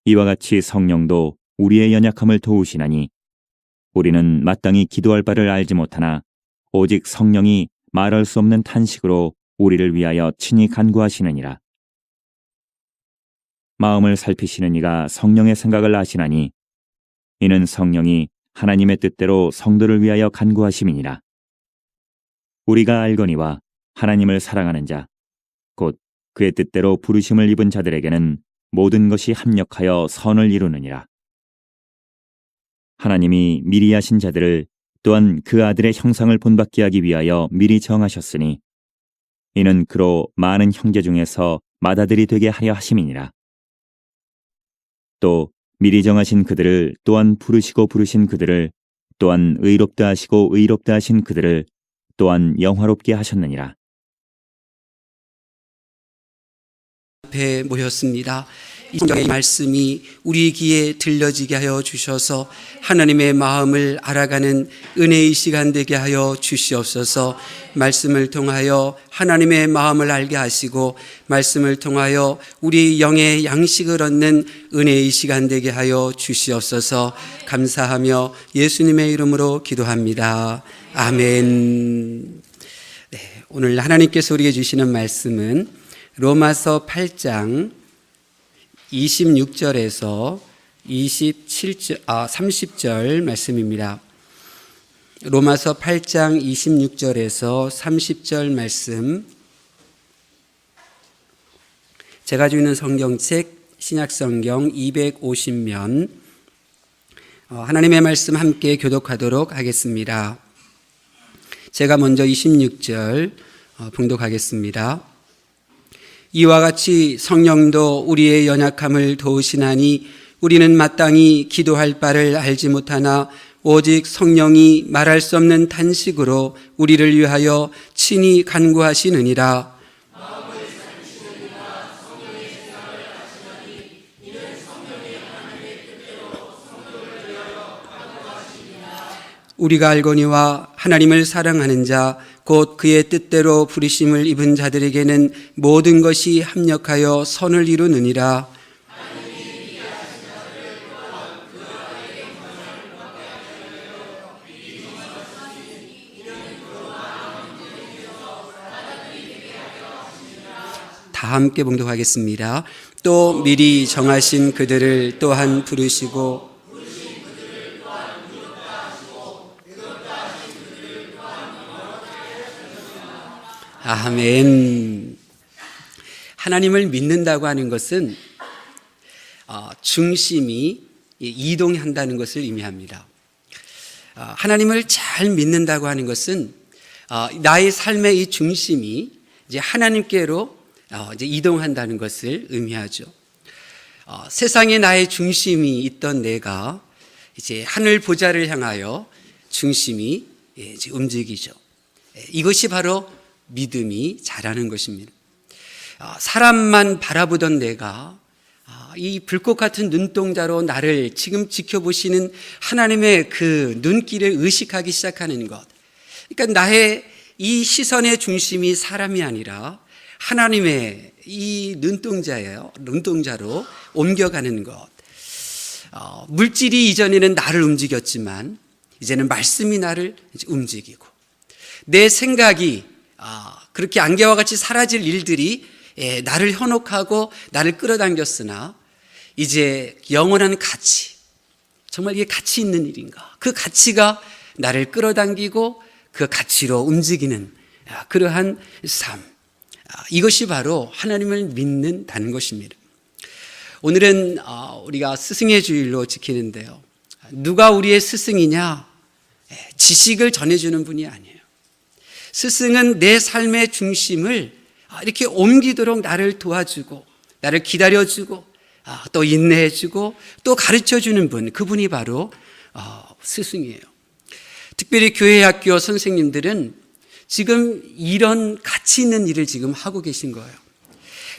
이와 같이 성령도 우리의 연약함을 도우시나니 우리는 마땅히 기도할 바를 알지 못하나 오직 성령이 말할 수 없는 탄식으로 우리를 위하여 친히 간구하시느니라. 마음을 살피시는 이가 성령의 생각을 아시나니 이는 성령이 하나님의 뜻대로 성도를 위하여 간구하심이니라. 우리가 알거니와 하나님을 사랑하는 자, 곧 그의 뜻대로 부르심을 입은 자들에게는 모든 것이 합력하여 선을 이루느니라. 하나님이 미리 하신 자들을 또한 그 아들의 형상을 본받게 하기 위하여 미리 정하셨으니 이는 그로 많은 형제 중에서 맏아들이 되게 하려 하심이니라. 또 미리 정하신 그들을 또한 부르시고 부르신 그들을 또한 의롭다 하시고 의롭다 하신 그들을 또한 영화롭게 하셨느니라. 앞에 모였습니다. 이 성경의 말씀이 우리 귀에 들려지게 하여 주셔서 하나님의 마음을 알아가는 은혜의 시간 되게 하여 주시옵소서. 말씀을 통하여 하나님의 마음을 알게 하시고 말씀을 통하여 우리 영의 양식을 얻는 은혜의 시간 되게 하여 주시옵소서. 감사하며 예수님의 이름으로 기도합니다. 아멘. 네, 오늘 하나님께서 우리에게 주시는 말씀은 로마서 8장 26절에서 30절 말씀입니다. 로마서 8장 26절에서 30절 말씀. 제가 가지고 있는 성경책 신약성경 250면 하나님의 말씀 함께 교독하도록 하겠습니다. 제가 먼저 26절 봉독하겠습니다. 이와 같이 성령도 우리의 연약함을 도우시나니 우리는 마땅히 기도할 바를 알지 못하나 오직 성령이 말할 수 없는 탄식으로 우리를 위하여 친히 간구하시느니라. 우리가 알거니와 하나님을 사랑하는 자 곧 그의 뜻대로 부르심을 입은 자들에게는 모든 것이 합력하여 선을 이루느니라. 다 함께 봉독하겠습니다. 또 미리 정하신 그들을 또한 부르시고 아멘. 하나님을 믿는다고 하는 것은 중심이 이동한다는 것을 의미합니다. 하나님을 잘 믿는다고 하는 것은 나의 삶의 이 중심이 이제 하나님께로 이제 이동한다는 것을 의미하죠. 세상에 나의 중심이 있던 내가 이제 하늘 보좌를 향하여 중심이 이제 움직이죠. 이것이 바로 믿음이 자라는 것입니다. 사람만 바라보던 내가 이 불꽃 같은 눈동자로 나를 지금 지켜보시는 하나님의 그 눈길을 의식하기 시작하는 것. 그러니까 나의 이 시선의 중심이 사람이 아니라 하나님의 이 눈동자로 옮겨가는 것. 물질이 이전에는 나를 움직였지만 이제는 말씀이 나를 움직이고 내 생각이 그렇게 안개와 같이 사라질 일들이 나를 현혹하고 나를 끌어당겼으나 이제 영원한 가치, 정말 이게 가치 있는 일인가? 그 가치가 나를 끌어당기고 그 가치로 움직이는 그러한 삶. 이것이 바로 하나님을 믿는다는 것입니다. 오늘은 우리가 스승의 주일로 지키는데요. 누가 우리의 스승이냐? 지식을 전해주는 분이 아니에요. 스승은 내 삶의 중심을 이렇게 옮기도록 나를 도와주고 나를 기다려주고 또 인내해주고 또 가르쳐주는 분, 그분이 바로 스승이에요. 특별히 교회 학교 선생님들은 지금 이런 가치 있는 일을 지금 하고 계신 거예요.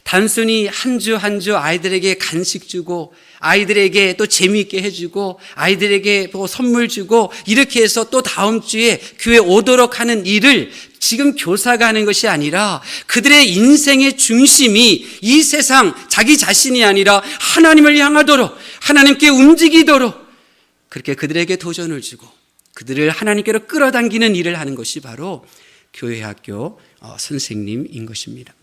단순히 한 주 한 주 아이들에게 간식 주고 아이들에게 또 재미있게 해주고 아이들에게 또 선물 주고 이렇게 해서 또 다음 주에 교회 오도록 하는 일을 지금 교사가 하는 것이 아니라 그들의 인생의 중심이 이 세상 자기 자신이 아니라 하나님을 향하도록 하나님께 움직이도록 그렇게 그들에게 도전을 주고 그들을 하나님께로 끌어당기는 일을 하는 것이 바로 교회 학교 선생님인 것입니다.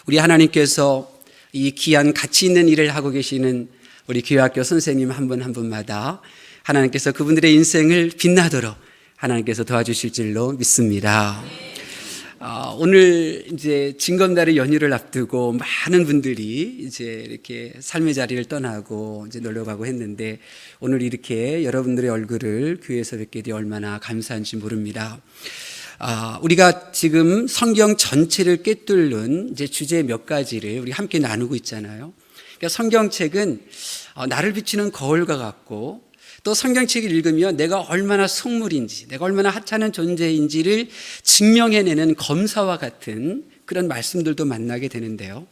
우리 하나님께서 이 귀한 가치 있는 일을 하고 계시는 우리 교회학교 선생님 한 분 한 분마다 하나님께서 그분들의 인생을 빛나도록 하나님께서 도와주실 줄로 믿습니다. 오늘 이제 징검다리 연휴를 앞두고 많은 분들이 이제 이렇게 삶의 자리를 떠나고 이제 놀러 가고 했는데 오늘 이렇게 여러분들의 얼굴을 교회에서 뵙게 되어 얼마나 감사한지 모릅니다. 우리가 지금 성경 전체를 꿰뚫는 이제 주제 몇 가지를 우리 함께 나누고 있잖아요. 그러니까 성경책은 나를 비추는 거울과 같고 또 성경책을 읽으면 내가 얼마나 속물인지 내가 얼마나 하찮은 존재인지를 증명해내는 검사와 같은 그런 말씀들도 만나게 되는데요.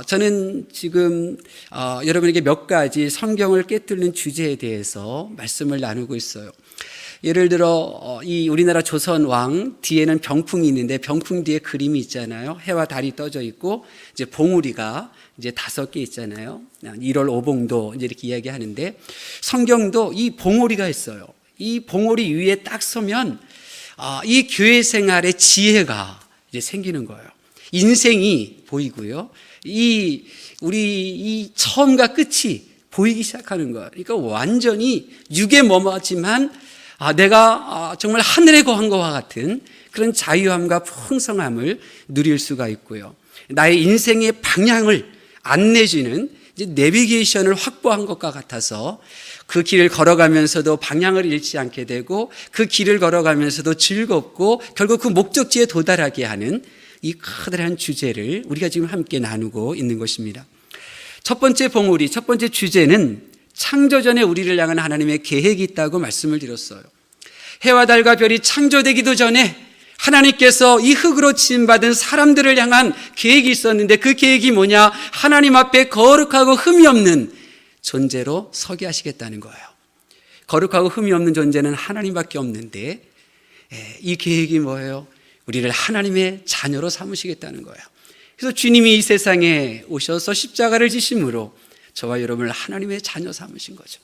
저는 지금 여러분에게 몇 가지 성경을 꿰뚫는 주제에 대해서 말씀을 나누고 있어요. 예를 들어 이 우리나라 조선 왕 뒤에는 병풍이 있는데 병풍 뒤에 그림이 있잖아요. 해와 달이 떠져 있고 이제 봉우리가 이제 5개 있잖아요. 1월 오봉도 이제 이렇게 이야기하는데 성경도 이 봉우리가 있어요. 이 봉우리 위에 딱 서면 이 교회 생활의 지혜가 이제 생기는 거예요. 인생이 보이고요. 우리 이 처음과 끝이 보이기 시작하는 거예요. 그러니까 완전히 육에 머무지만 내가 정말 하늘에 거한 것과 같은 그런 자유함과 풍성함을 누릴 수가 있고요. 나의 인생의 방향을 안내주는 이제 내비게이션을 확보한 것과 같아서 그 길을 걸어가면서도 방향을 잃지 않게 되고 그 길을 걸어가면서도 즐겁고 결국 그 목적지에 도달하게 하는 이 커다란 주제를 우리가 지금 함께 나누고 있는 것입니다. 첫 번째 봉우리, 첫 번째 주제는 창조전에 우리를 향한 하나님의 계획이 있다고 말씀을 드렸어요. 해와 달과 별이 창조되기도 전에 하나님께서 이 흙으로 지음받은 사람들을 향한 계획이 있었는데 그 계획이 뭐냐? 하나님 앞에 거룩하고 흠이 없는 존재로 서게 하시겠다는 거예요. 거룩하고 흠이 없는 존재는 하나님밖에 없는데 이 계획이 뭐예요? 우리를 하나님의 자녀로 삼으시겠다는 거예요. 그래서 주님이 이 세상에 오셔서 십자가를 지심으로 저와 여러분을 하나님의 자녀 삼으신 거죠.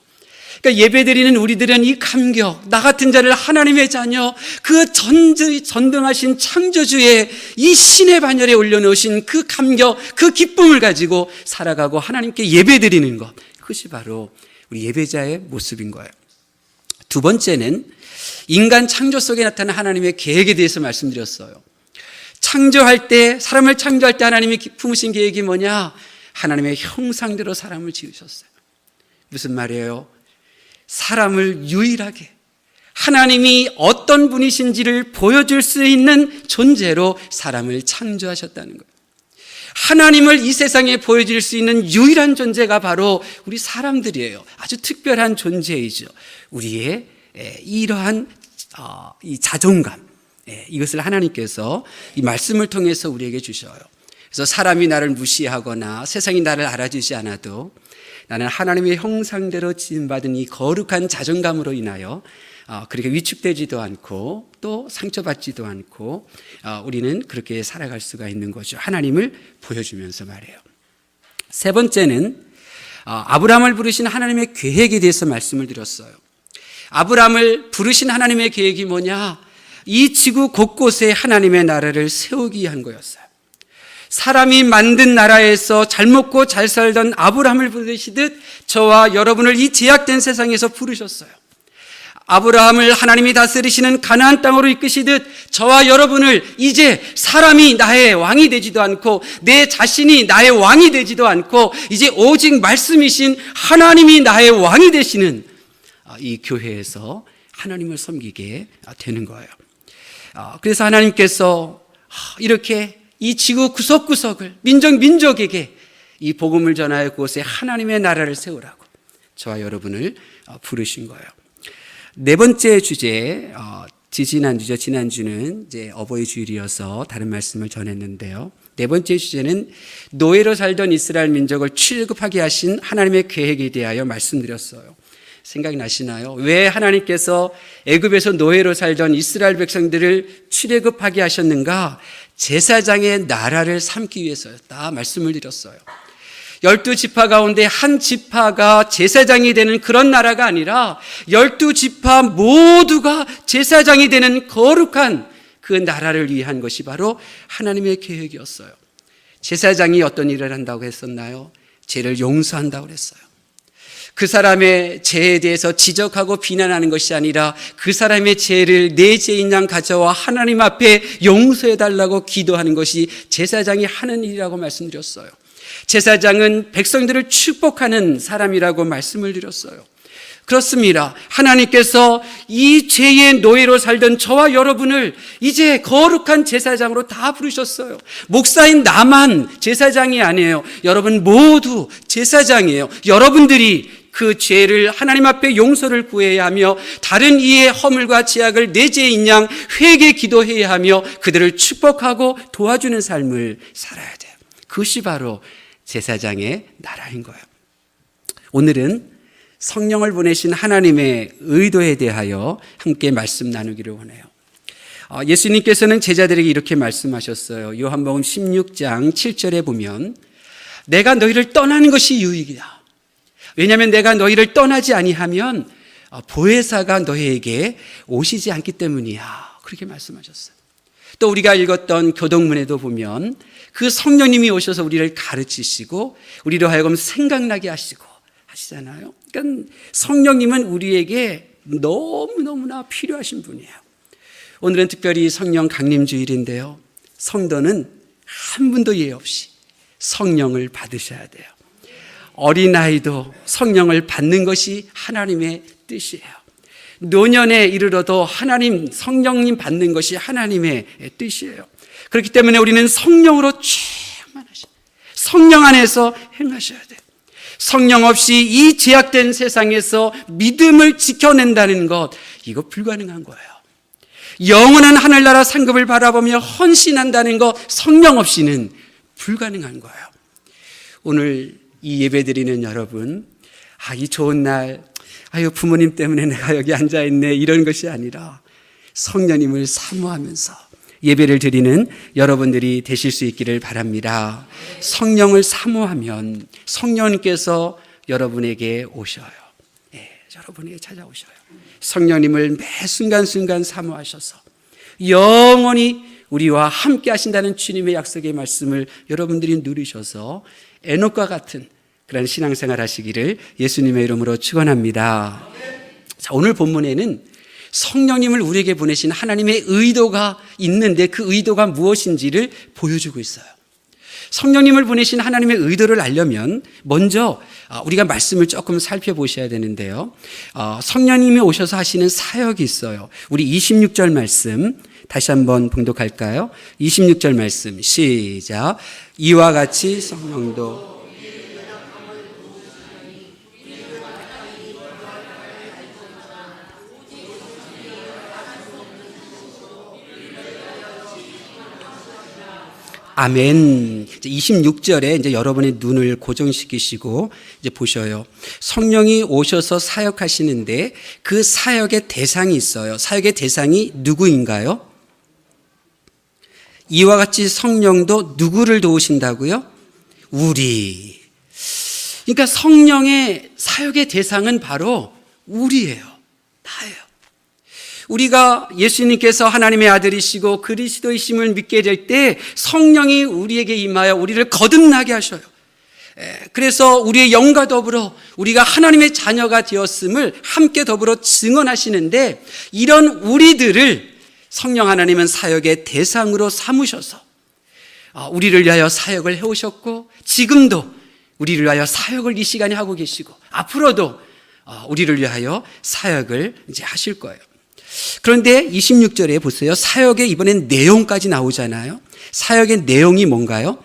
그러니까 예배드리는 우리들은 이 감격, 나 같은 자를 하나님의 자녀, 그 전등하신 창조주의 이 신의 반열에 올려놓으신 그 감격, 그 기쁨을 가지고 살아가고 하나님께 예배드리는 것, 그것이 바로 우리 예배자의 모습인 거예요. 두 번째는 인간 창조 속에 나타난 하나님의 계획에 대해서 말씀드렸어요. 창조할 때, 사람을 창조할 때 하나님이 품으신 계획이 뭐냐? 하나님의 형상대로 사람을 지으셨어요. 무슨 말이에요? 사람을 유일하게 하나님이 어떤 분이신지를 보여줄 수 있는 존재로 사람을 창조하셨다는 거예요. 하나님을 이 세상에 보여줄 수 있는 유일한 존재가 바로 우리 사람들이에요. 아주 특별한 존재이죠. 우리의 이러한 이 자존감, 이것을 하나님께서 이 말씀을 통해서 우리에게 주셔요. 그래서 사람이 나를 무시하거나 세상이 나를 알아주지 않아도 나는 하나님의 형상대로 지음받은 이 거룩한 자존감으로 인하여 그렇게 위축되지도 않고 또 상처받지도 않고 우리는 그렇게 살아갈 수가 있는 거죠. 하나님을 보여주면서 말이에요. 세 번째는 아브라함을 부르신 하나님의 계획에 대해서 말씀을 드렸어요. 아브라함을 부르신 하나님의 계획이 뭐냐? 이 지구 곳곳에 하나님의 나라를 세우기 위한 거였어요. 사람이 만든 나라에서 잘 먹고 잘 살던 아브라함을 부르시듯 저와 여러분을 이 제약된 세상에서 부르셨어요. 아브라함을 하나님이 다스리시는 가나안 땅으로 이끄시듯 저와 여러분을 이제 사람이 나의 왕이 되지도 않고 내 자신이 나의 왕이 되지도 않고 이제 오직 말씀이신 하나님이 나의 왕이 되시는 이 교회에서 하나님을 섬기게 되는 거예요. 그래서 하나님께서 이렇게 이 지구 구석구석을 민족에게 이 복음을 전하여 그곳에 하나님의 나라를 세우라고 저와 여러분을 부르신 거예요. 네 번째 주제, 지난주는 이제 어버이 주일이어서 다른 말씀을 전했는데요. 네 번째 주제는 노예로 살던 이스라엘 민족을 출애굽하게 하신 하나님의 계획에 대하여 말씀드렸어요. 생각이 나시나요? 왜 하나님께서 애굽에서 노예로 살던 이스라엘 백성들을 출애굽하게 하셨는가? 제사장의 나라를 삼기 위해서였다 말씀을 드렸어요. 12지파 가운데 한 지파가 제사장이 되는 그런 나라가 아니라 12지파 모두가 제사장이 되는 거룩한 그 나라를 위한 것이 바로 하나님의 계획이었어요. 제사장이 어떤 일을 한다고 했었나요? 죄를 용서한다고 그랬어요. 그 사람의 죄에 대해서 지적하고 비난하는 것이 아니라 그 사람의 죄를 내 죄인 양 가져와 하나님 앞에 용서해달라고 기도하는 것이 제사장이 하는 일이라고 말씀드렸어요. 제사장은 백성들을 축복하는 사람이라고 말씀을 드렸어요. 그렇습니다. 하나님께서 이 죄의 노예로 살던 저와 여러분을 이제 거룩한 제사장으로 다 부르셨어요. 목사인 나만 제사장이 아니에요. 여러분 모두 제사장이에요. 여러분들이 그 죄를 하나님 앞에 용서를 구해야 하며 다른 이의 허물과 죄악을 내 죄인 양 회개 기도해야 하며 그들을 축복하고 도와주는 삶을 살아야 돼요. 그것이 바로 제사장의 나라인 거예요. 오늘은 성령을 보내신 하나님의 의도에 대하여 함께 말씀 나누기를 원해요. 예수님께서는 제자들에게 이렇게 말씀하셨어요. 요한복음 16장 7절에 보면 내가 너희를 떠나는 것이 유익이다. 왜냐하면 내가 너희를 떠나지 아니하면 보혜사가 너희에게 오시지 않기 때문이야. 그렇게 말씀하셨어요. 또 우리가 읽었던 교동문에도 보면 그 성령님이 오셔서 우리를 가르치시고 우리로 하여금 생각나게 하시잖아요. 그러니까 성령님은 우리에게 너무너무나 필요하신 분이에요. 오늘은 특별히 성령 강림주일인데요. 성도는 한 분도 예외 없이 성령을 받으셔야 돼요. 어린아이도 성령을 받는 것이 하나님의 뜻이에요. 노년에 이르러도 성령님 받는 것이 하나님의 뜻이에요. 그렇기 때문에 우리는 성령으로 충만하신 성령 안에서 행하셔야 돼요. 성령 없이 이 제약된 세상에서 믿음을 지켜낸다는 것, 이거 불가능한 거예요. 영원한 하늘나라 상급을 바라보며 헌신한다는 것, 성령 없이는 불가능한 거예요. 오늘 이 예배 드리는 여러분, 이 좋은 날, 부모님 때문에 내가 여기 앉아있네, 이런 것이 아니라 성령님을 사모하면서 예배를 드리는 여러분들이 되실 수 있기를 바랍니다. 성령을 사모하면 성령님께서 여러분에게 오셔요. 여러분에게 찾아오셔요. 성령님을 매 순간순간 사모하셔서 영원히 우리와 함께 하신다는 주님의 약속의 말씀을 여러분들이 누리셔서 에녹과 같은 그런 신앙생활 하시기를 예수님의 이름으로 축원합니다. 자, 오늘 본문에는 성령님을 우리에게 보내신 하나님의 의도가 있는데 그 의도가 무엇인지를 보여주고 있어요. 성령님을 보내신 하나님의 의도를 알려면 먼저 우리가 말씀을 조금 살펴보셔야 되는데요. 성령님이 오셔서 하시는 사역이 있어요. 우리 26절 말씀 다시 한번 봉독할까요? 26절 말씀 시작. 이와 같이 성령도 아멘. 26절에 이제 여러분의 눈을 고정시키시고 이제 보셔요. 성령이 오셔서 사역하시는데 그 사역의 대상이 있어요. 사역의 대상이 누구인가요? 이와 같이 성령도 누구를 도우신다고요? 우리. 그러니까 성령의 사역의 대상은 바로 우리예요. 나예요. 우리가 예수님께서 하나님의 아들이시고 그리스도이심을 믿게 될 때 성령이 우리에게 임하여 우리를 거듭나게 하셔요. 그래서 우리의 영과 더불어 우리가 하나님의 자녀가 되었음을 함께 더불어 증언하시는데 이런 우리들을 성령 하나님은 사역의 대상으로 삼으셔서 우리를 위하여 사역을 해오셨고 지금도 우리를 위하여 사역을 이 시간에 하고 계시고 앞으로도 우리를 위하여 사역을 이제 하실 거예요. 그런데 26절에 보세요. 사역의 이번엔 내용까지 나오잖아요. 사역의 내용이 뭔가요?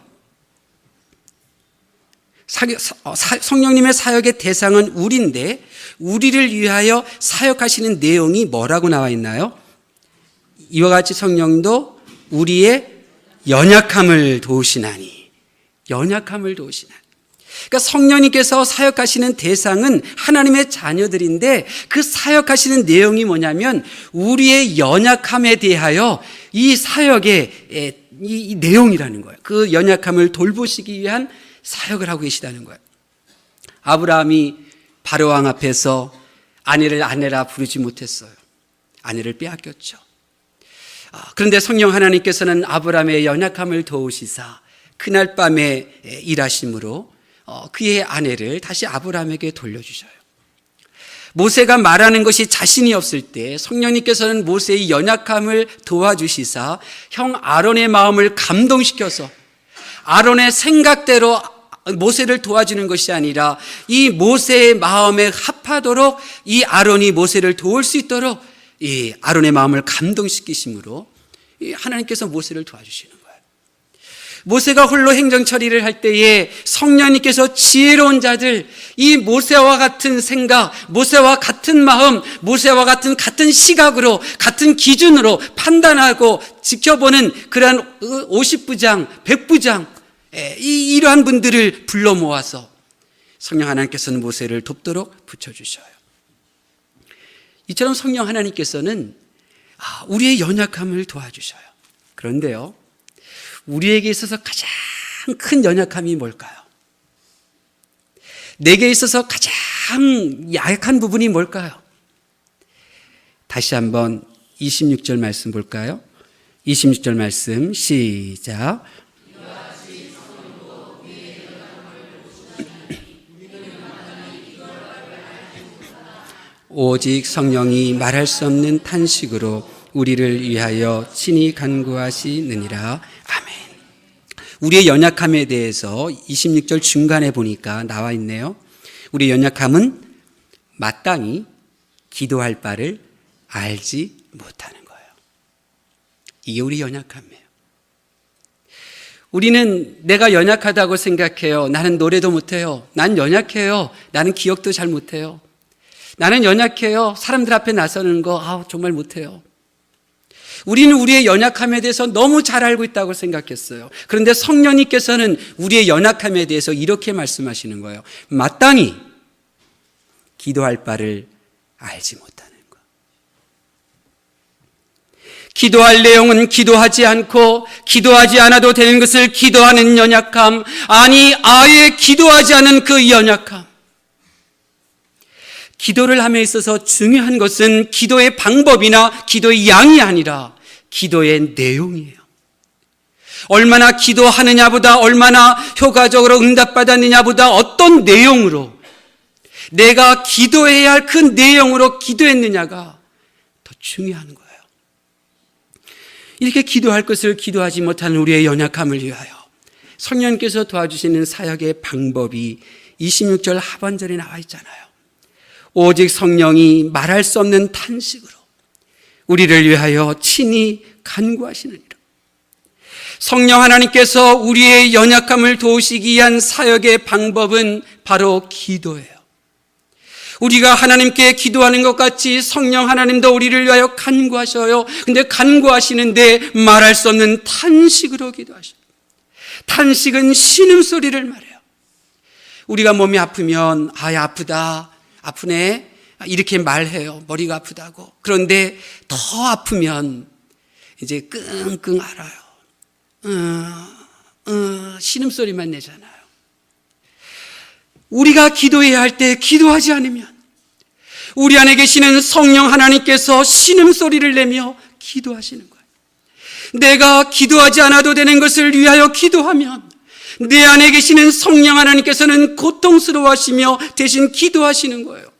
성령님의 사역의 대상은 우리인데 우리를 위하여 사역하시는 내용이 뭐라고 나와 있나요? 이와 같이 성령도 우리의 연약함을 도우시나니. 연약함을 도우시나니. 그러니까 성령님께서 사역하시는 대상은 하나님의 자녀들인데 그 사역하시는 내용이 뭐냐면 우리의 연약함에 대하여 이 사역의 이 내용이라는 거예요. 그 연약함을 돌보시기 위한 사역을 하고 계시다는 거예요. 아브라함이 바로왕 앞에서 아내를 아내라 부르지 못했어요. 아내를 빼앗겼죠. 그런데 성령 하나님께서는 아브라함의 연약함을 도우시사 그날 밤에 일하심으로 그의 아내를 다시 아브라함에게 돌려주셔요. 모세가 말하는 것이 자신이 없을 때 성령님께서는 모세의 연약함을 도와주시사 형 아론의 마음을 감동시켜서 아론의 생각대로 모세를 도와주는 것이 아니라 이 모세의 마음에 합하도록 이 아론이 모세를 도울 수 있도록 이 아론의 마음을 감동시키심으로 하나님께서 모세를 도와주시는 거예요. 모세가 홀로 행정 처리를 할 때에 성령님께서 지혜로운 자들, 이 모세와 같은 생각, 모세와 같은 마음, 모세와 같은 시각으로, 같은 기준으로 판단하고 지켜보는 그러한 50부장, 100부장, 이러한 분들을 불러 모아서 성령 하나님께서는 모세를 돕도록 붙여주셔요. 이처럼 성령 하나님께서는 우리의 연약함을 도와주셔요. 그런데요, 우리에게 있어서 가장 큰 연약함이 뭘까요? 내게 있어서 가장 약한 부분이 뭘까요? 다시 한번 26절 말씀 볼까요? 26절 말씀 시작. 오직 성령이 말할 수 없는 탄식으로 우리를 위하여 친히 간구하시느니라. 아멘. 우리의 연약함에 대해서 26절 중간에 보니까 나와 있네요. 우리의 연약함은 마땅히 기도할 바를 알지 못하는 거예요. 이게 우리 연약함이에요. 우리는 내가 연약하다고 생각해요. 나는 노래도 못해요. 난 연약해요. 나는 기억도 잘 못해요. 나는 연약해요. 사람들 앞에 나서는 거 정말 못해요. 우리는 우리의 연약함에 대해서 너무 잘 알고 있다고 생각했어요. 그런데 성령님께서는 우리의 연약함에 대해서 이렇게 말씀하시는 거예요. 마땅히 기도할 바를 알지 못하는 것. 기도할 내용은 기도하지 않고 기도하지 않아도 되는 것을 기도하는 연약함, 아니 아예 기도하지 않은 그 연약함. 기도를 함에 있어서 중요한 것은 기도의 방법이나 기도의 양이 아니라 기도의 내용이에요. 얼마나 기도하느냐보다 얼마나 효과적으로 응답받았느냐보다 어떤 내용으로 내가 기도해야 할 그 내용으로 기도했느냐가 더 중요한 거예요. 이렇게 기도할 것을 기도하지 못하는 우리의 연약함을 위하여 성령께서 도와주시는 사역의 방법이 26절 하반절에 나와 있잖아요. 오직 성령이 말할 수 없는 탄식으로 우리를 위하여 친히 간구하시느니라. 성령 하나님께서 우리의 연약함을 도우시기 위한 사역의 방법은 바로 기도예요. 우리가 하나님께 기도하는 것 같이 성령 하나님도 우리를 위하여 간구하셔요. 근데 간구하시는데 말할 수 없는 탄식으로 기도하셔요. 탄식은 신음소리를 말해요. 우리가 몸이 아프면 아프다, 아프네, 이렇게 말해요. 머리가 아프다고. 그런데 더 아프면 이제 끙끙 앓아요. 신음소리만 내잖아요. 우리가 기도해야 할 때 기도하지 않으면 우리 안에 계시는 성령 하나님께서 신음소리를 내며 기도하시는 거예요. 내가 기도하지 않아도 되는 것을 위하여 기도하면 내 안에 계시는 성령 하나님께서는 고통스러워하시며 대신 기도하시는 거예요.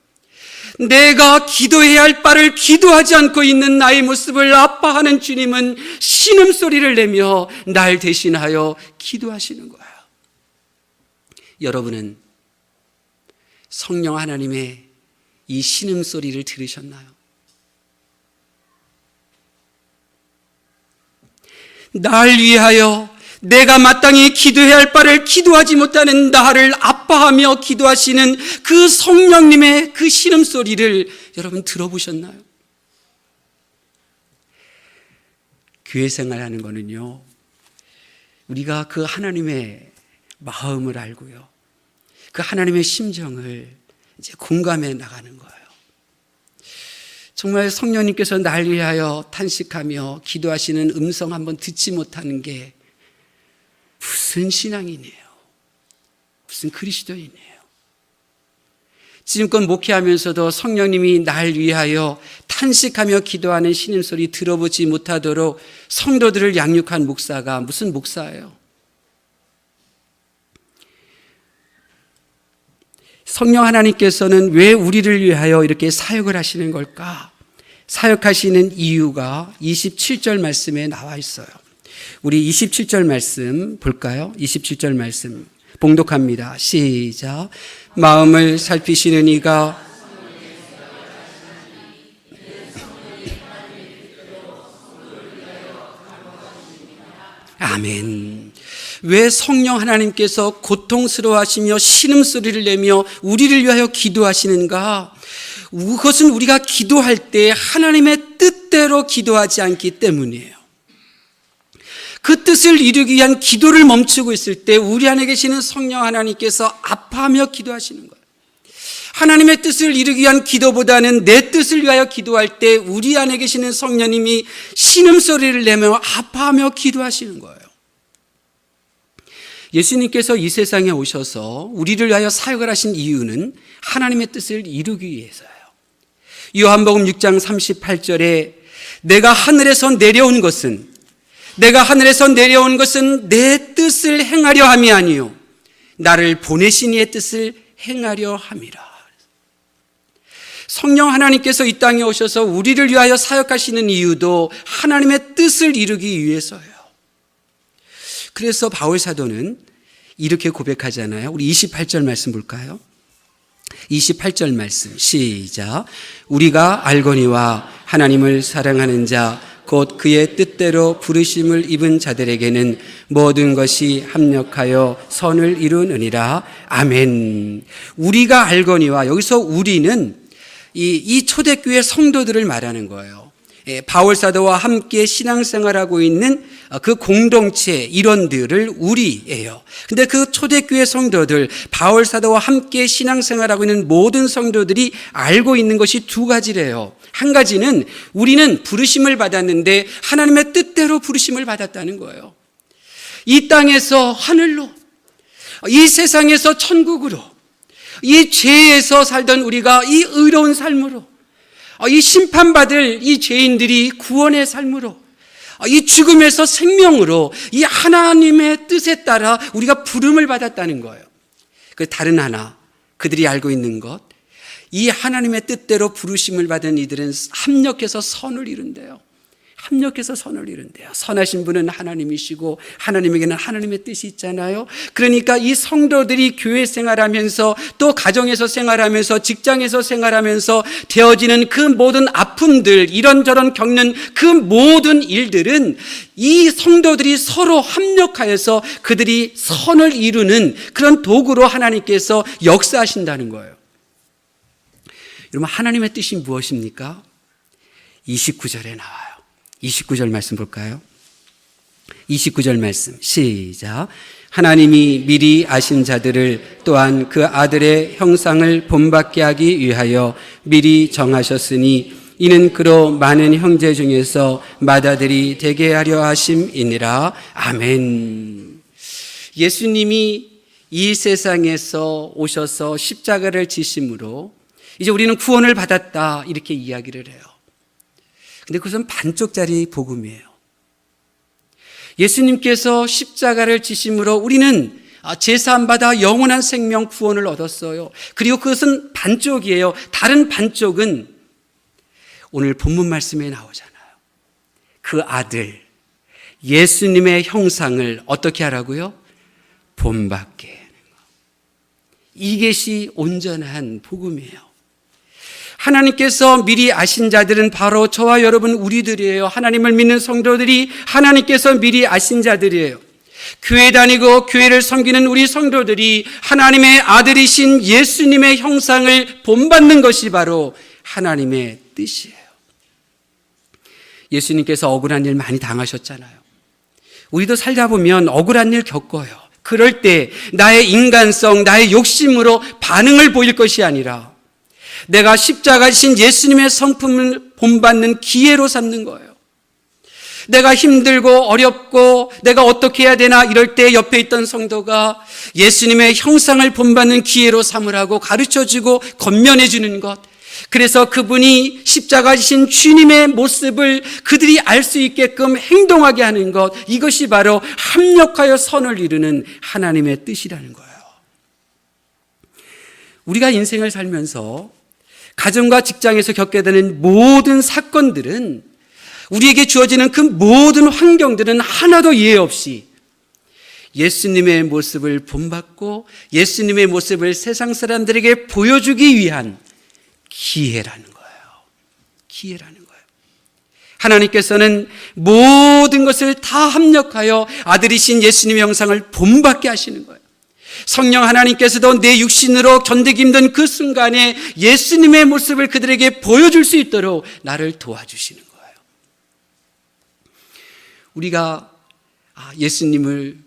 내가 기도해야 할 바를 기도하지 않고 있는 나의 모습을 아파하는 주님은 신음소리를 내며 날 대신하여 기도하시는 거예요. 여러분은 성령 하나님의 이 신음소리를 들으셨나요? 날 위하여 내가 마땅히 기도해야 할 바를 기도하지 못하는 나를 아파하며 기도하시는 그 성령님의 그 신음소리를 여러분 들어보셨나요? 교회 생활하는 거는요, 우리가 그 하나님의 마음을 알고요, 그 하나님의 심정을 이제 공감해 나가는 거예요. 정말 성령님께서 날 위하여 탄식하며 기도하시는 음성 한번 듣지 못하는 게 무슨 신앙이네요. 무슨 그리스도인이에요. 지금껏 목회하면서도 성령님이 날 위하여 탄식하며 기도하는 신음소리 들어보지 못하도록 성도들을 양육한 목사가 무슨 목사예요? 성령 하나님께서는 왜 우리를 위하여 이렇게 사역을 하시는 걸까? 사역하시는 이유가 27절 말씀에 나와 있어요. 우리 27절 말씀 볼까요? 27절 말씀 봉독합니다. 시작. 마음을 살피시는 이가 아멘. 왜 성령 하나님께서 고통스러워하시며 신음소리를 내며 우리를 위하여 기도하시는가? 그것은 우리가 기도할 때 하나님의 뜻대로 기도하지 않기 때문이에요. 그 뜻을 이루기 위한 기도를 멈추고 있을 때 우리 안에 계시는 성령 하나님께서 아파하며 기도하시는 거예요. 하나님의 뜻을 이루기 위한 기도보다는 내 뜻을 위하여 기도할 때 우리 안에 계시는 성령님이 신음소리를 내며 아파하며 기도하시는 거예요. 예수님께서 이 세상에 오셔서 우리를 위하여 사역을 하신 이유는 하나님의 뜻을 이루기 위해서예요. 요한복음 6장 38절에 내가 하늘에서 내려온 것은 내 뜻을 행하려 함이 아니요 나를 보내신 이의 뜻을 행하려 함이라. 성령 하나님께서 이 땅에 오셔서 우리를 위하여 사역하시는 이유도 하나님의 뜻을 이루기 위해서예요. 그래서 바울 사도는 이렇게 고백하잖아요. 우리 28절 말씀 볼까요? 28절 말씀 시작. 우리가 알거니와 하나님을 사랑하는 자 곧 그의 뜻대로 부르심을 입은 자들에게는 모든 것이 합력하여 선을 이루느니라. 아멘. 우리가 알거니와, 여기서 우리는 이 초대교회 성도들을 말하는 거예요. 바울 사도와 함께 신앙생활하고 있는 그 공동체 일원들을 우리예요. 근데 그 초대교회 성도들, 바울 사도와 함께 신앙생활하고 있는 모든 성도들이 알고 있는 것이 두 가지래요. 한 가지는 우리는 부르심을 받았는데 하나님의 뜻대로 부르심을 받았다는 거예요. 이 땅에서 하늘로, 이 세상에서 천국으로, 이 죄에서 살던 우리가 이 의로운 삶으로, 이 심판받을 이 죄인들이 구원의 삶으로, 이 죽음에서 생명으로, 이 하나님의 뜻에 따라 우리가 부름을 받았다는 거예요. 그 다른 하나, 그들이 알고 있는 것, 이 하나님의 뜻대로 부르심을 받은 이들은 합력해서 선을 이룬대요. 합력해서 선을 이룬대요. 선하신 분은 하나님이시고 하나님에게는 하나님의 뜻이 있잖아요. 그러니까 이 성도들이 교회 생활하면서 또 가정에서 생활하면서 직장에서 생활하면서 되어지는 그 모든 아픔들, 이런저런 겪는 그 모든 일들은 이 성도들이 서로 합력하여서 그들이 선을 이루는 그런 도구로 하나님께서 역사하신다는 거예요. 여러분, 하나님의 뜻이 무엇입니까? 29절에 나와요. 29절 말씀 볼까요? 29절 말씀 시작. 하나님이 미리 아신 자들을 또한 그 아들의 형상을 본받게 하기 위하여 미리 정하셨으니 이는 그로 많은 형제 중에서 맏아들이 되게 하려 하심이니라. 아멘. 예수님이 이 세상에서 오셔서 십자가를 지심으로 이제 우리는 구원을 받았다, 이렇게 이야기를 해요. 근데 그것은 반쪽짜리 복음이에요. 예수님께서 십자가를 지심으로 우리는 제사함 받아 영원한 생명 구원을 얻었어요. 그리고 그것은 반쪽이에요. 다른 반쪽은 오늘 본문 말씀에 나오잖아요. 그 아들 예수님의 형상을 어떻게 하라고요? 본받게 하는 것. 이것이 온전한 복음이에요. 하나님께서 미리 아신 자들은 바로 저와 여러분 우리들이에요. 하나님을 믿는 성도들이 하나님께서 미리 아신 자들이에요. 교회 다니고 교회를 섬기는 우리 성도들이 하나님의 아들이신 예수님의 형상을 본받는 것이 바로 하나님의 뜻이에요. 예수님께서 억울한 일 많이 당하셨잖아요. 우리도 살다 보면 억울한 일 겪어요. 그럴 때 나의 인간성, 나의 욕심으로 반응을 보일 것이 아니라 내가 십자가신 예수님의 성품을 본받는 기회로 삼는 거예요. 내가 힘들고 어렵고 내가 어떻게 해야 되나 이럴 때 옆에 있던 성도가 예수님의 형상을 본받는 기회로 삼으라고 가르쳐주고 권면해주는 것, 그래서 그분이 십자가이신 주님의 모습을 그들이 알 수 있게끔 행동하게 하는 것, 이것이 바로 합력하여 선을 이루는 하나님의 뜻이라는 거예요. 우리가 인생을 살면서 가정과 직장에서 겪게 되는 모든 사건들은, 우리에게 주어지는 그 모든 환경들은 하나도 예외 없이 예수님의 모습을 본받고 예수님의 모습을 세상 사람들에게 보여주기 위한 기회라는 거예요. 기회라는 거예요. 하나님께서는 모든 것을 다 합력하여 아들이신 예수님의 형상을 본받게 하시는 거예요. 성령 하나님께서도 내 육신으로 견디기 힘든 그 순간에 예수님의 모습을 그들에게 보여줄 수 있도록 나를 도와주시는 거예요. 우리가 예수님을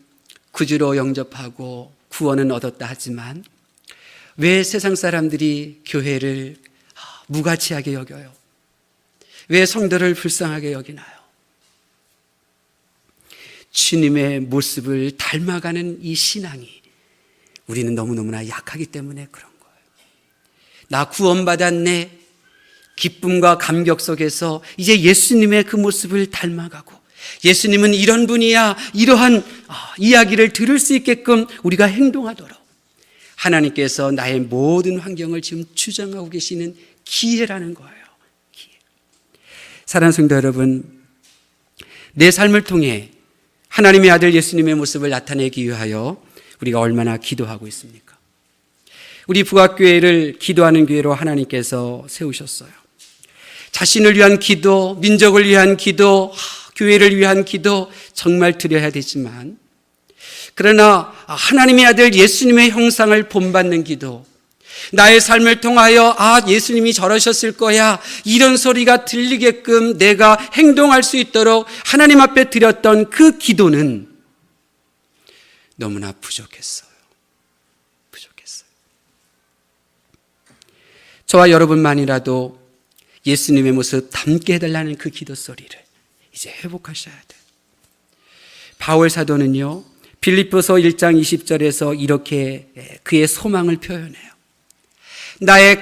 구주로 영접하고 구원은 얻었다 하지만 왜 세상 사람들이 교회를 무가치하게 여겨요? 왜 성도를 불쌍하게 여기나요? 주님의 모습을 닮아가는 이 신앙이 우리는 너무너무나 약하기 때문에 그런 거예요. 나 구원받았네, 기쁨과 감격 속에서 이제 예수님의 그 모습을 닮아가고, 예수님은 이런 분이야, 이러한 이야기를 들을 수 있게끔 우리가 행동하도록 하나님께서 나의 모든 환경을 지금 주장하고 계시는 기회라는 거예요. 기회. 사랑하는 성도 여러분, 내 삶을 통해 하나님의 아들 예수님의 모습을 나타내기 위하여 우리가 얼마나 기도하고 있습니까? 우리 부각교회를 기도하는 교회로 하나님께서 세우셨어요. 자신을 위한 기도, 민족을 위한 기도, 교회를 위한 기도 정말 드려야 되지만, 그러나 하나님의 아들 예수님의 형상을 본받는 기도, 나의 삶을 통하여 예수님이 저러셨을 거야, 이런 소리가 들리게끔 내가 행동할 수 있도록 하나님 앞에 드렸던 그 기도는 너무나 부족했어요. 저와 여러분만이라도 예수님의 모습 담게 해달라는 그 기도 소리를 이제 회복하셔야 돼요. 바울 사도는요, 빌립보서 1장 20절에서 이렇게 그의 소망을 표현해요. 나의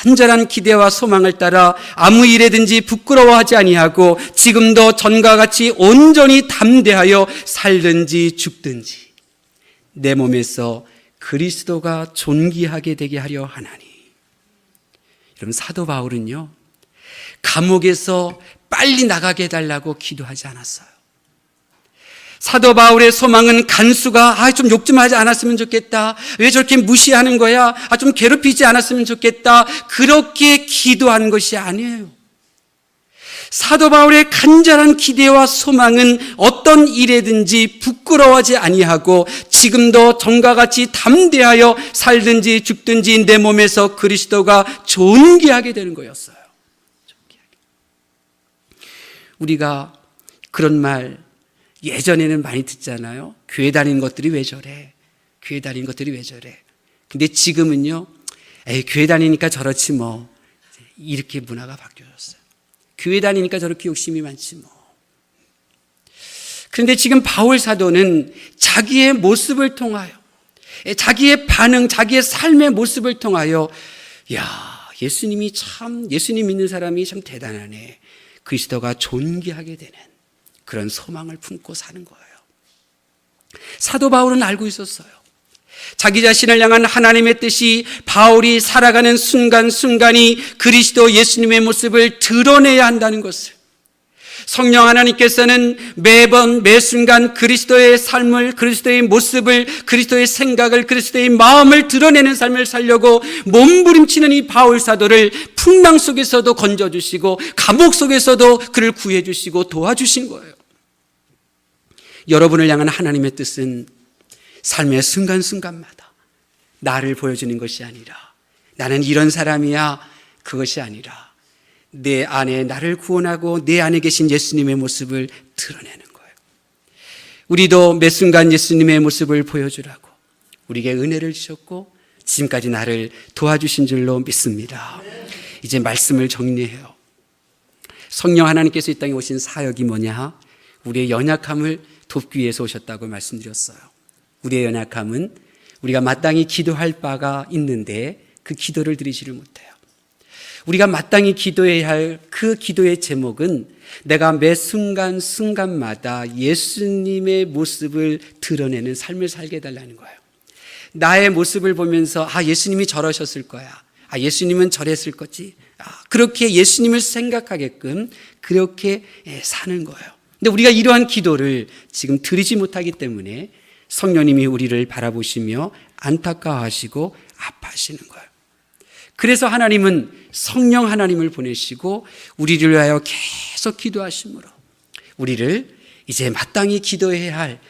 간절한 기대와 소망을 따라 아무 일에든지 부끄러워하지 아니하고 지금도 전과 같이 온전히 담대하여 살든지 죽든지 내 몸에서 그리스도가 존귀하게 되게 하려 하나니. 여러분, 사도 바울은요, 감옥에서 빨리 나가게 해달라고 기도하지 않았어요. 사도 바울의 소망은 간수가 좀 욕 좀 하지 않았으면 좋겠다, 왜 저렇게 무시하는 거야, 좀 괴롭히지 않았으면 좋겠다, 그렇게 기도하는 것이 아니에요. 사도 바울의 간절한 기대와 소망은 어떤 일에든지 부끄러워하지 아니하고 지금도 전과 같이 담대하여 살든지 죽든지 내 몸에서 그리스도가 존귀하게 되는 거였어요. 우리가 그런 말 예전에는 많이 듣잖아요. 교회 다니는 것들이 왜 저래? 교회 다니는 것들이 왜 저래? 근데 지금은요, 교회 다니니까 저렇지 뭐, 이렇게 문화가 바뀌어졌어요. 교회 다니니까 저렇게 욕심이 많지 뭐. 그런데 지금 바울 사도는 자기의 모습을 통하여, 자기의 반응, 자기의 삶의 모습을 통하여, 예수님이 참, 예수님 믿는 사람이 참 대단하네, 그리스도가 존귀하게 되는 그런 소망을 품고 사는 거예요. 사도 바울은 알고 있었어요. 자기 자신을 향한 하나님의 뜻이 바울이 살아가는 순간순간이 그리스도 예수님의 모습을 드러내야 한다는 것을, 성령 하나님께서는 매번 매순간 그리스도의 삶을, 그리스도의 모습을, 그리스도의 생각을, 그리스도의 마음을 드러내는 삶을 살려고 몸부림치는 이 바울 사도를 풍랑 속에서도 건져주시고 감옥 속에서도 그를 구해주시고 도와주신 거예요. 여러분을 향한 하나님의 뜻은 삶의 순간순간마다 나를 보여주는 것이 아니라, 나는 이런 사람이야, 그것이 아니라 내 안에 나를 구원하고 내 안에 계신 예수님의 모습을 드러내는 거예요. 우리도 매 순간 예수님의 모습을 보여주라고 우리에게 은혜를 주셨고 지금까지 나를 도와주신 줄로 믿습니다. 이제 말씀을 정리해요. 성령 하나님께서 이 땅에 오신 사역이 뭐냐? 우리의 연약함을 돕기 위해서 오셨다고 말씀드렸어요. 우리의 연약함은 우리가 마땅히 기도할 바가 있는데 그 기도를 드리지를 못해요. 우리가 마땅히 기도해야 할 그 기도의 제목은 내가 매 순간마다 예수님의 모습을 드러내는 삶을 살게 해달라는 거예요. 나의 모습을 보면서 예수님이 저러셨을 거야. 예수님은 저랬을 거지. 그렇게 예수님을 생각하게끔 그렇게 사는 거예요. 근데 우리가 이러한 기도를 지금 드리지 못하기 때문에 성령님이 우리를 바라보시며 안타까워하시고 아파하시는 거예요. 그래서 하나님은 성령 하나님을 보내시고 우리를 위하여 계속 기도하심으로 우리를 이제 마땅히 기도해야 할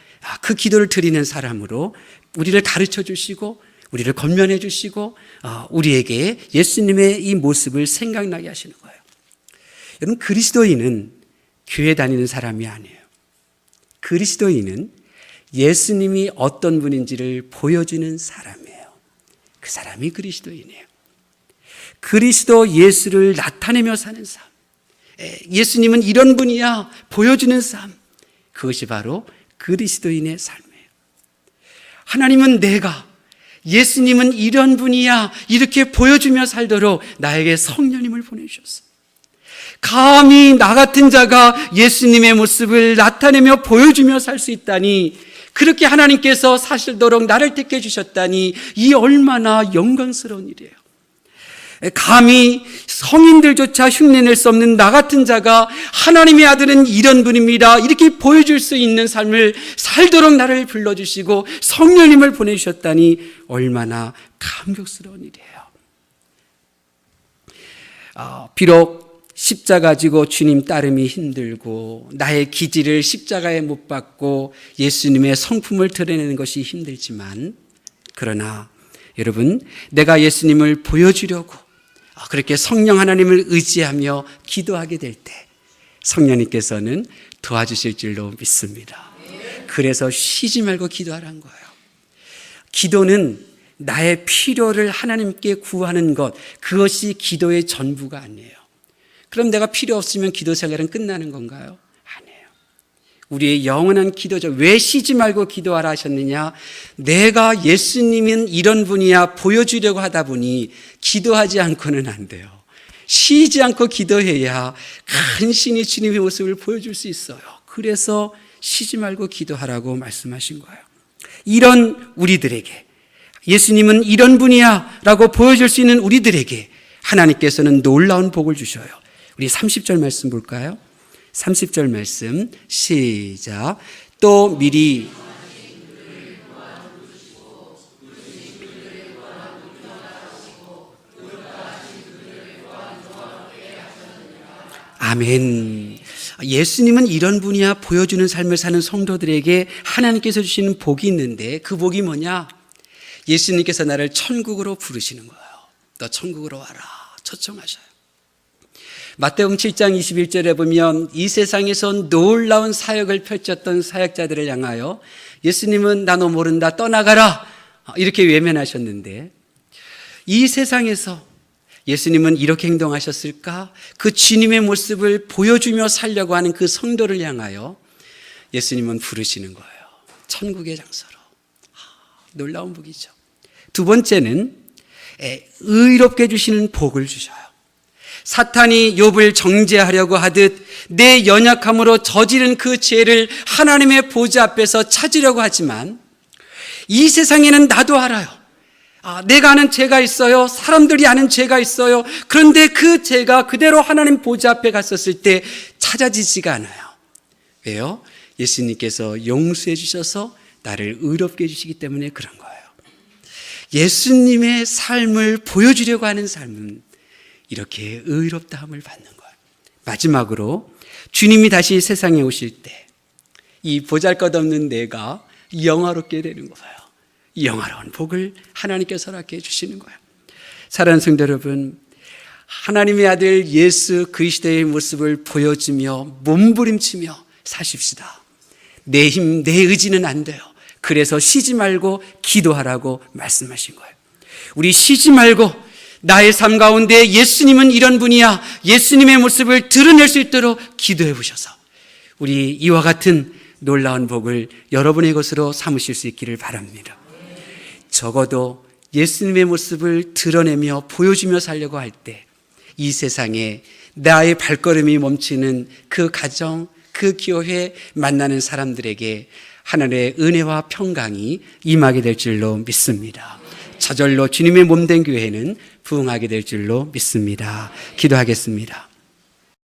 그 기도를 드리는 사람으로 우리를 가르쳐 주시고 우리를 권면해 주시고 우리에게 예수님의 이 모습을 생각나게 하시는 거예요. 여러분, 그리스도인은 교회 다니는 사람이 아니에요. 그리스도인은 예수님이 어떤 분인지를 보여주는 사람이에요. 그 사람이 그리스도인이에요. 그리스도 예수를 나타내며 사는 삶. 예수님은 이런 분이야 보여주는 삶. 그것이 바로 그리스도인의 삶이에요. 하나님은 내가 예수님은 이런 분이야 이렇게 보여주며 살도록 나에게 성령님을 보내주셨어요. 감히 나 같은 자가 예수님의 모습을 나타내며 보여주며 살 수 있다니, 그렇게 하나님께서 사실도록 나를 택해 주셨다니 이 얼마나 영광스러운 일이에요. 감히 성인들조차 흉내낼 수 없는 나 같은 자가 하나님의 아들은 이런 분입니다 이렇게 보여줄 수 있는 삶을 살도록 나를 불러주시고 성령님을 보내주셨다니 얼마나 감격스러운 일이에요. 비록 십자가 지고 주님 따름이 힘들고 나의 기질을 십자가에 못 박고 예수님의 성품을 드러내는 것이 힘들지만, 그러나 여러분, 내가 예수님을 보여주려고 그렇게 성령 하나님을 의지하며 기도하게 될 때 성령님께서는 도와주실 줄로 믿습니다. 그래서 쉬지 말고 기도하라는 거예요. 기도는 나의 필요를 하나님께 구하는 것, 그것이 기도의 전부가 아니에요. 그럼 내가 필요 없으면 기도 생활은 끝나는 건가요? 아니에요. 우리의 영원한 기도죠. 왜 쉬지 말고 기도하라 하셨느냐? 내가 예수님은 이런 분이야 보여주려고 하다 보니 기도하지 않고는 안 돼요. 쉬지 않고 기도해야 간신히 주님의 모습을 보여줄 수 있어요. 그래서 쉬지 말고 기도하라고 말씀하신 거예요. 이런 우리들에게, 예수님은 이런 분이야 라고 보여줄 수 있는 우리들에게 하나님께서는 놀라운 복을 주셔요. 우리 30절 말씀 볼까요? 30절 말씀 시작. 또 미리 아멘. 예수님은 이런 분이야 보여주는 삶을 사는 성도들에게 하나님께서 주시는 복이 있는데, 그 복이 뭐냐? 예수님께서 나를 천국으로 부르시는 거예요. 너 천국으로 와라 초청하셔요. 마태복음 7장 21절에 보면 이 세상에서 놀라운 사역을 펼쳤던 사역자들을 향하여 예수님은 나 너 모른다 떠나가라 이렇게 외면하셨는데, 이 세상에서 예수님은 이렇게 행동하셨을까? 그 주님의 모습을 보여주며 살려고 하는 그 성도를 향하여 예수님은 부르시는 거예요. 천국의 장소로. 놀라운 복이죠. 두 번째는 의롭게 주시는 복을 주셔요. 사탄이 욥을 정죄하려고 하듯 내 연약함으로 저지른 그 죄를 하나님의 보좌 앞에서 찾으려고 하지만, 이 세상에는 나도 알아요. 내가 아는 죄가 있어요. 사람들이 아는 죄가 있어요. 그런데 그 죄가 그대로 하나님 보좌 앞에 갔었을 때 찾아지지가 않아요. 왜요? 예수님께서 용서해 주셔서 나를 의롭게 해주시기 때문에 그런 거예요. 예수님의 삶을 보여주려고 하는 삶은 이렇게 의롭다함을 받는 거예요. 마지막으로 주님이 다시 세상에 오실 때 이 보잘것없는 내가 영화롭게 되는 거예요. 영화로운 복을 하나님께서 허락해 주시는 거예요. 사랑하는 성도 여러분, 하나님의 아들 예수 그리스도의 모습을 보여주며 몸부림치며 사십시다. 내 힘, 내 의지는 안 돼요. 그래서 쉬지 말고 기도하라고 말씀하신 거예요. 우리 쉬지 말고 나의 삶 가운데 예수님은 이런 분이야, 예수님의 모습을 드러낼 수 있도록 기도해 보셔서 우리 이와 같은 놀라운 복을 여러분의 것으로 삼으실 수 있기를 바랍니다. 적어도 예수님의 모습을 드러내며 보여주며 살려고 할 때 이 세상에 나의 발걸음이 멈추는 그 가정, 그 교회 만나는 사람들에게 하나님의 은혜와 평강이 임하게 될 줄로 믿습니다. 저절로 주님의 몸된 교회는 부흥하게 될 줄로 믿습니다. 기도하겠습니다.